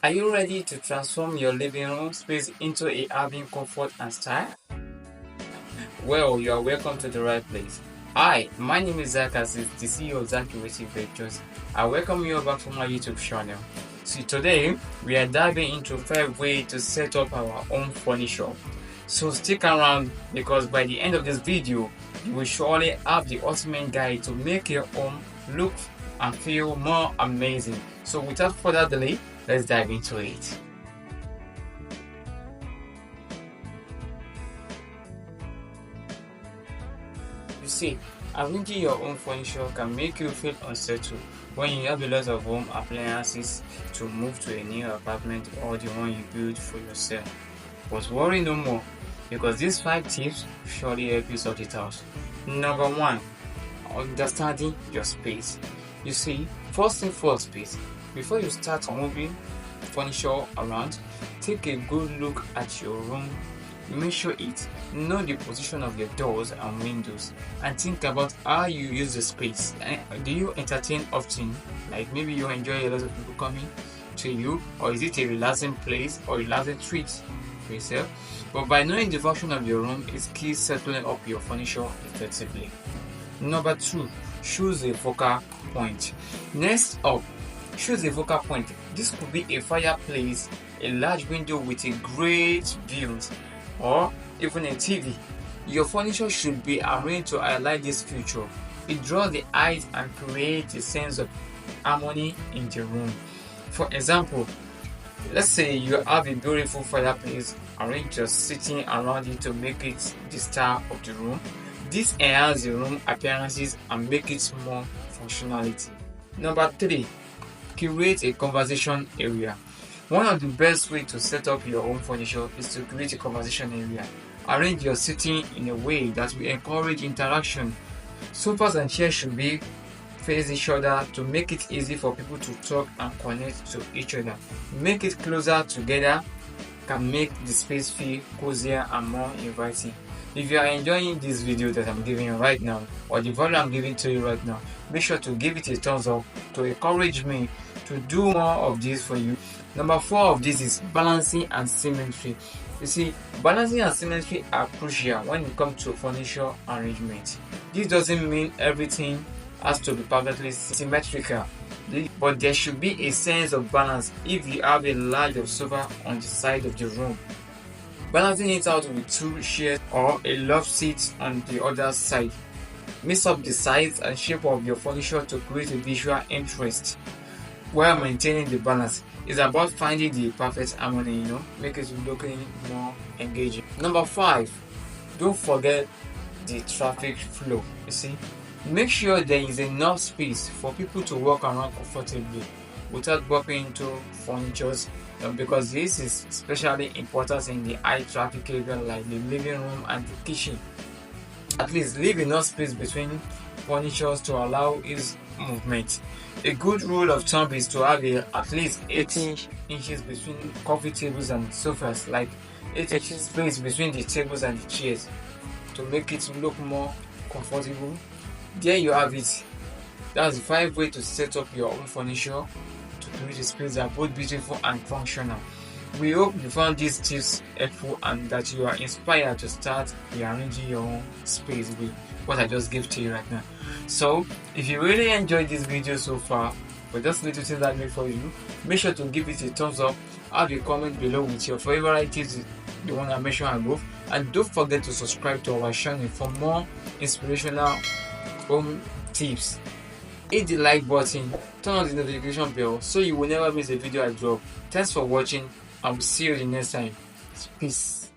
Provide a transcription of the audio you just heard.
Are you ready to transform your living room space into a having comfort and style? Well, you are welcome to the right place. Hi, my name is Zach Aziz, the CEO of Zach Creative Ventures. I welcome you back to my YouTube channel. So today, we are diving into 5 ways to set up our own furniture. So stick around because by the end of this video, you will surely have the ultimate guide to make your home look and feel more amazing. So without further delay, let's dive into it. You see, arranging your own furniture can make you feel unsettled when you have a lot of home appliances to move to a new apartment or the one you built for yourself. But worry no more, because these 5 tips surely help you sort it out. Number 1, understanding your space. You see, first thing first, space. Before you start moving furniture around, take a good look at your room. Measure it, know the position of your doors and windows, and think about how you use the space. Do you entertain often? Like maybe you enjoy a lot of people coming to you, or is it a relaxing place or a relaxing treat for yourself? But by knowing the function of your room, it's key settling up your furniture effectively. Number 2, choose a focal point. Next up, choose a focal point. This could be a fireplace, a large window with a great view, or even a TV. Your furniture should be arranged to highlight this feature. It draws the eyes and creates a sense of harmony in the room. For example, let's say you have a beautiful fireplace arranged just sitting around it to make it the star of the room. This enhances the room appearances and make it more functionality. Number 3, create a conversation area. One of the best ways to set up your own furniture is to create a conversation area. Arrange your seating in a way that will encourage interaction. Sofas and chairs should be face each other to make it easy for people to talk and connect to each other. Make it closer together can make the space feel cozier and more inviting. If you are enjoying this video that I'm giving you right now, or the value I'm giving to you right now, make sure to give it a thumbs up to encourage me to do more of this for you. Number 4 of this is balancing and symmetry. You see, balancing and symmetry are crucial when it comes to furniture arrangement. This doesn't mean everything has to be perfectly symmetrical, but there should be a sense of balance if you have a large sofa on the side of the room. Balancing it out with 2 chairs or a love seat on the other side. Mix up the size and shape of your furniture to create a visual interest while maintaining the balance. It's about finding the perfect harmony, make it looking more engaging. Number 5, don't forget the traffic flow. You see, make sure there is enough space for people to walk around comfortably without bumping into furniture, because this is especially important in the high traffic area like the living room and the kitchen. At least leave enough space between furniture to allow its movement. A good rule of thumb is to have at least 8 inches between coffee tables and sofas, like 8 inches space between the tables and the chairs to make it look more comfortable. There you have it. That's the 5 ways to set up your own furniture to create a space that both beautiful and functional. We hope you found these tips helpful and that you are inspired to start rearranging your own space with what I just gave to you right now. So, if you really enjoyed this video so far, with just little things I made for you, make sure to give it a thumbs up, have a comment below with your favorite tips, the one I mentioned above, and don't forget to subscribe to our channel for more inspirational home tips. Hit the like button, turn on the notification bell so you will never miss a video I drop. Thanks for watching, and we'll see you the next time. Peace.